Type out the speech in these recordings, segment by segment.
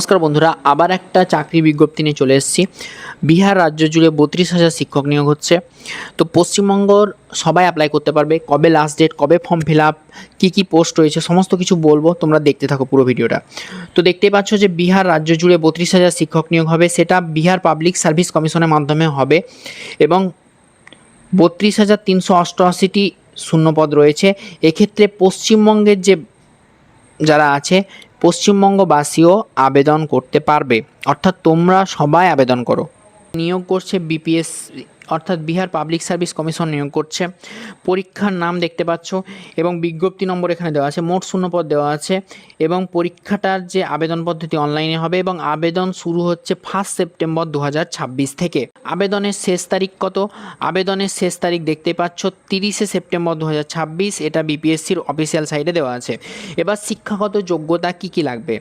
নমস্কার বন্ধুরা, আবার একটা চাকরি বিজ্ঞপ্তি নিয়ে চলে এসেছি। বিহার রাজ্য জুড়ে 32,000 শিক্ষক নিয়োগ হচ্ছে। তো পশ্চিমবঙ্গর সবাই অ্যাপ্লাই করতে পারবে। কবে লাস্ট ডেট, কবে ফর্ম ফিল আপ, কী পোস্ট রয়েছে, সমস্ত কিছু বলবো, তোমরা দেখতে থাকো পুরো ভিডিওটা। তো দেখতেই পাচ্ছ যে বিহার রাজ্য জুড়ে 32,000 শিক্ষক নিয়োগ হবে, সেটা বিহার পাবলিক সার্ভিস কমিশনের মাধ্যমে হবে এবং 32,388টি শূন্যপদ রয়েছে। এক্ষেত্রে পশ্চিমবঙ্গের যারা আছে পশ্চিমবঙ্গবাসীও আবেদন করতে পারবে, অর্থাৎ তোমরা সবাই আবেদন করো। নিয়োগ করছে বিপিএস অর্থাৎ বিহার পাবলিক সার্ভিস কমিশন নিয়োগ করছে। পরীক্ষার নাম দেখতে পাচ্ছ এবং বিজ্ঞপ্তি নম্বর এখানে দেওয়া আছে, মোট শূন্যপদ দেওয়া আছে এবং পরীক্ষাটার যে আবেদন পদ্ধতি অনলাইনে হবে এবং আবেদন শুরু হচ্ছে 1 সেপ্টেম্বর 2026 থেকে। আবেদনের শেষ তারিখ কত? আবেদনের শেষ তারিখ দেখতে পাচ্ছ 30 সেপ্টেম্বর 2026। এটা বিপিএসসির অফিসিয়াল সাইটে দেওয়া আছে। এবার শিক্ষাগত যোগ্যতা কী লাগবে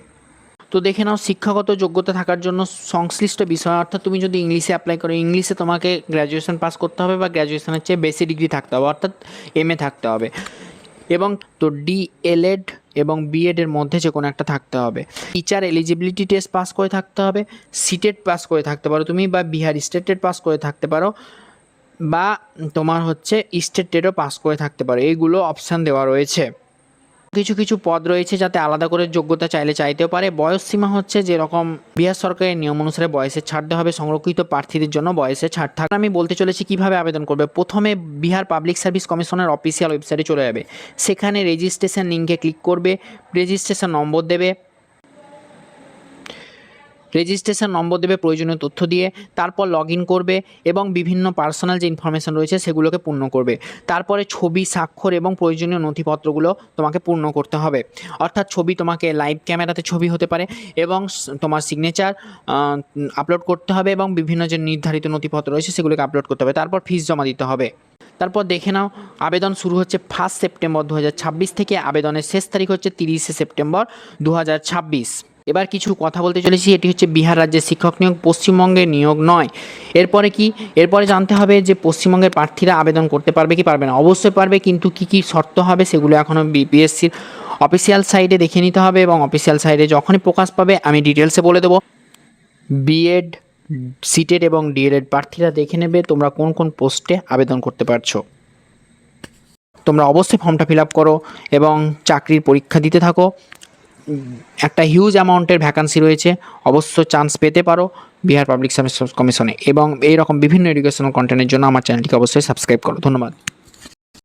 তো দেখে নাও। শিক্ষাগত যোগ্যতা থাকার জন্য সংশ্লিষ্ট বিষয়, অর্থাৎ তুমি যদি ইংলিশে অ্যাপ্লাই করো, ইংলিশে তোমাকে গ্র্যাজুয়েশন পাস করতে হবে বা গ্র্যাজুয়েশনের চেয়ে বেশি ডিগ্রি থাকতে হবে, অর্থাৎ এমএ থাকতে হবে এবং তো ডিএলএড এবং বিএডের মধ্যে যে কোনো একটা থাকতে হবে। টিচার এলিজিবিলিটি টেস্ট পাস করে থাকতে হবে, সিটেট পাস করে থাকতে পারো তুমি, বা বিহার স্টেট টেট পাস করে থাকতে পারো, বা তোমার হচ্ছে স্টেট টেটও পাস করে থাকতে পারো। এইগুলো অপশান দেওয়া রয়েছে। কিছু পদ রয়েছে যাতে আলাদা করে যোগ্যতা চাইতেও পারে। বয়স সীমা হচ্ছে যেরকম বিহার সরকারের নিয়ম অনুসারে বয়সের ছাড় দেওয়া হবে, সংরক্ষিত প্রার্থীদের জন্য বয়সের ছাড় থাকবে। আমি বলতে চলেছি কিভাবে আবেদন করবে। প্রথমে বিহার পাবলিক সার্ভিস কমিশনের অফিসিয়াল ওয়েবসাইটে চলে যাবে, সেখানে রেজিস্ট্রেশন লিঙ্কে ক্লিক করবে, রেজিস্ট্রেশন নম্বর দেবে, প্রয়োজনীয় তথ্য দিয়ে, তারপর লগ ইন করবে এবং বিভিন্ন পার্সোনাল যে ইনফরমেশান রয়েছে সেগুলোকে পূর্ণ করবে। তারপরে ছবি, স্বাক্ষর এবং প্রয়োজনীয় নথিপত্রগুলো তোমাকে পূর্ণ করতে হবে। অর্থাৎ ছবি তোমাকে লাইভ ক্যামেরাতে ছবি হতে পারে এবং তোমার সিগনেচার আপলোড করতে হবে এবং বিভিন্ন যে নির্ধারিত নথিপত্র রয়েছে সেগুলোকে আপলোড করতে হবে। তারপর ফিস জমা দিতে হবে। তারপর দেখে নাও, আবেদন শুরু হচ্ছে 1 সেপ্টেম্বর 2026 থেকে। আবেদনের শেষ তারিখ হচ্ছে 30 সেপ্টেম্বর 2026। এবার কিছু কথা বলতে চলেছি। এটি হচ্ছে বিহার রাজ্যের শিক্ষক নিয়োগ, পশ্চিমবঙ্গের নিয়োগ নয়। এরপরে জানতে হবে যে পশ্চিমবঙ্গের প্রার্থীরা আবেদন করতে পারবে কি পারবে না। অবশ্যই পারবে, কিন্তু কী শর্ত হবে সেগুলো এখনও বিপিএসসির অফিসিয়াল সাইটে দেখে নিতে হবে এবং অফিসিয়াল সাইটে যখনই প্রকাশ পাবে আমি ডিটেলসে বলে দেবো। বিএড, সিটেড এবং ডিএলএড প্রার্থীরা দেখে নেবে তোমরা কোন পোস্টে আবেদন করতে পারছো। তোমরা অবশ্যই ফর্মটা ফিল আপ করো এবং চাকরির পরীক্ষা দিতে থাকো। একটা হিউজ অ্যামাউন্টের ভ্যাকান্সি রয়েছে, অবশ্য চান্স পেতে পারো বিহার পাবলিক সার্ভিস কমিশনে। এবং এইরকম বিভিন্ন এডুকেশনাল কন্টেন্টের জন্য আমার চ্যানেলটিকে অবশ্যই সাবস্ক্রাইব করো। ধন্যবাদ।